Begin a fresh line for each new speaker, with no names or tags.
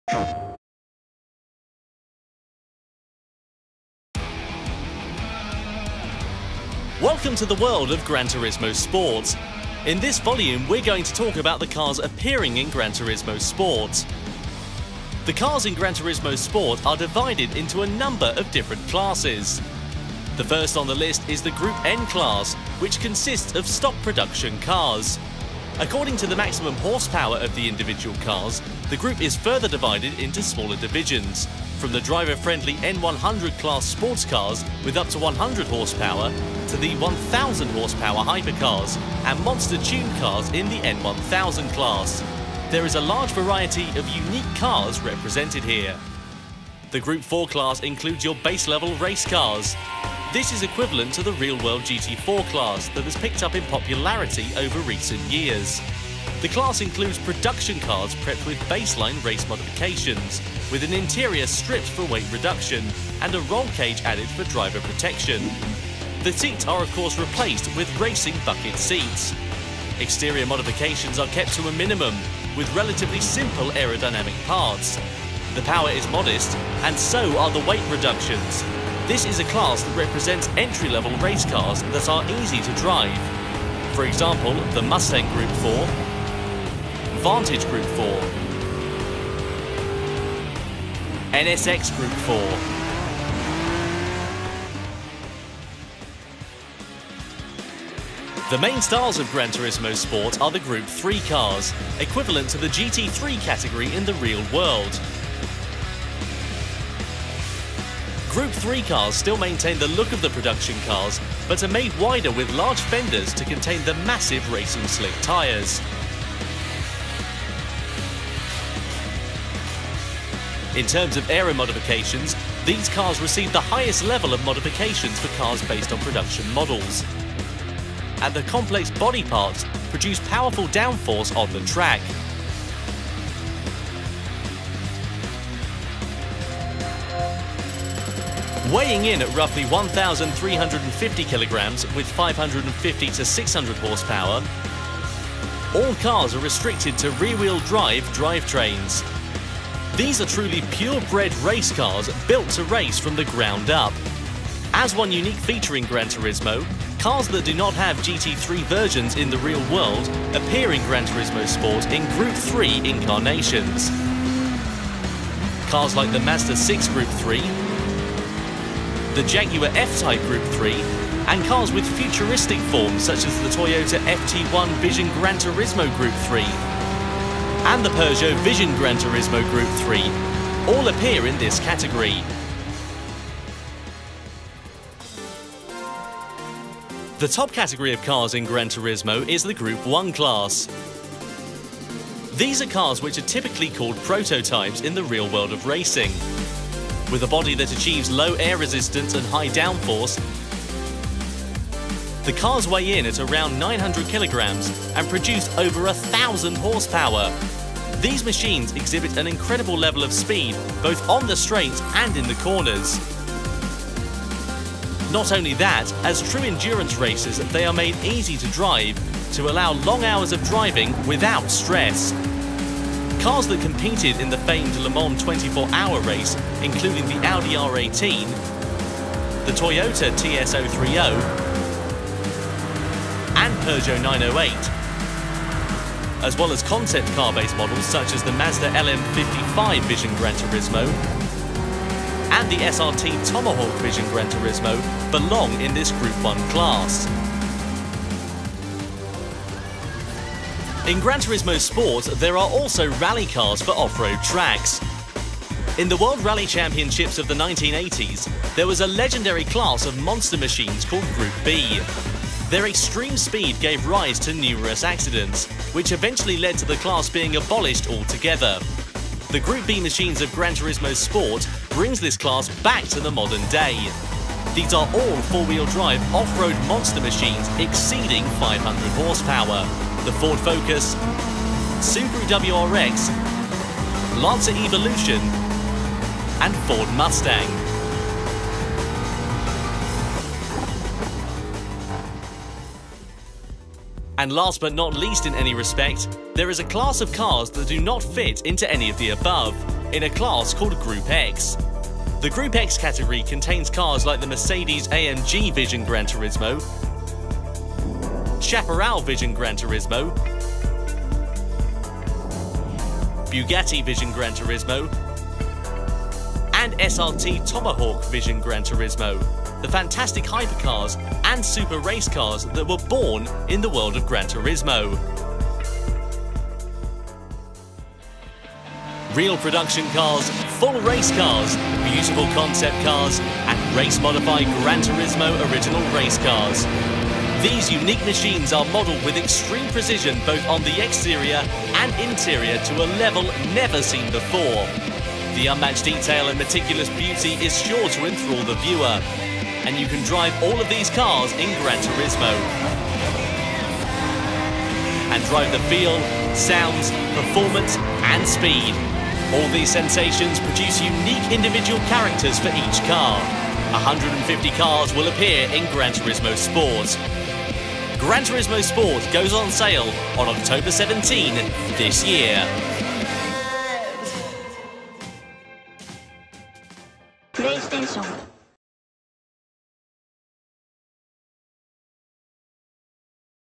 Welcome to the world of Gran Turismo Sport. In this volume, we're going to talk about the cars appearing in Gran Turismo Sport. The cars in Gran Turismo Sport are divided into a number of different classes. The first on the list is the Group N class, which consists of stock production cars. According to the maximum horsepower of the individual cars, the group is further divided into smaller divisions, from the driver-friendly N100 class sports cars with up to 100 horsepower to the 1000 horsepower hypercars and monster-tuned cars in the N1000 class. There is a large variety of unique cars represented here. The Group 4 class includes your base-level race cars. This is equivalent to the real-world GT4 class that has picked up in popularity over recent years. The class includes production cars prepped with baseline race modifications, with an interior stripped for weight reduction and a roll cage added for driver protection. The seats are of course replaced with racing bucket seats. Exterior modifications are kept to a minimum, with relatively simple aerodynamic parts. The power is modest, and so are the weight reductions. This is a class that represents entry-level race cars that are easy to drive. For example, the Mustang Group 4, Vantage Group 4, NSX Group 4, The main stars of Gran Turismo Sport are the Group 3 cars, equivalent to the GT3 category in the real world. Group 3 cars still maintain the look of the production cars, but are made wider with large fenders to contain the massive racing slick tyres. In terms of aero modifications, these cars receive the highest level of modifications for cars based on production models. And the complex body parts produce powerful downforce on the track. Weighing in at roughly 1,350 kilograms with 550 to 600 horsepower, all cars are restricted to rear-wheel drive drivetrains. These are truly purebred race cars built to race from the ground up. As one unique feature in Gran Turismo, cars that do not have GT3 versions in the real world appear in Gran Turismo Sport in Group 3 incarnations. Cars like the Mazda 6 Group 3, the Jaguar F-Type Group 3, and cars with futuristic forms such as the Toyota FT1 Vision Gran Turismo Group 3 and the Peugeot Vision Gran Turismo Group 3 all appear in this category. The top category of cars in Gran Turismo is the Group 1 class. These are cars which are typically called prototypes in the real world of racing. With a body that achieves low air resistance and high downforce, the cars weigh in at around 900 kilograms and produce over 1,000 horsepower. These machines exhibit an incredible level of speed both on the straights and in the corners. Not only that, as true endurance races, they are made easy to drive to allow long hours of driving without stress. Cars that competed in the famed Le Mans 24-hour race, including the Audi R18, the Toyota TS030, and Peugeot 908, as well as concept car-based models such as the Mazda LM55 Vision Gran Turismo and the SRT Tomahawk Vision Gran Turismo belong in this Group 1 class. In Gran Turismo Sport, there are also rally cars for off-road tracks. In the World Rally Championships of the 1980s, there was a legendary class of monster machines called Group B. Their extreme speed gave rise to numerous accidents, which eventually led to the class being abolished altogether. The Group B machines of Gran Turismo Sport brings this class back to the modern day. These are all four-wheel drive off-road monster machines exceeding 500 horsepower. The Ford Focus, Subaru WRX, Lancer Evolution, and Ford Mustang. And last but not least in any respect, there is a class of cars that do not fit into any of the above. in a class called Group X. The Group X category contains cars like the Mercedes-AMG Vision Gran Turismo, Chaparral Vision Gran Turismo, Bugatti Vision Gran Turismo, and SRT Tomahawk Vision Gran Turismo, the fantastic hypercars and super race cars that were born in the world of Gran Turismo. Real production cars, full race cars, beautiful concept cars, and race-modified Gran Turismo original race cars. These unique machines are modelled with extreme precision both on the exterior and interior to a level never seen before. The unmatched detail and meticulous beauty is sure to enthrall the viewer, and you can drive all of these cars in Gran Turismo and drive the feel, sounds, performance and speed. All these sensations produce unique individual characters for each car. 150 cars will appear in Gran Turismo Sport. Gran Turismo Sport goes on sale on October 17 this year.
PlayStation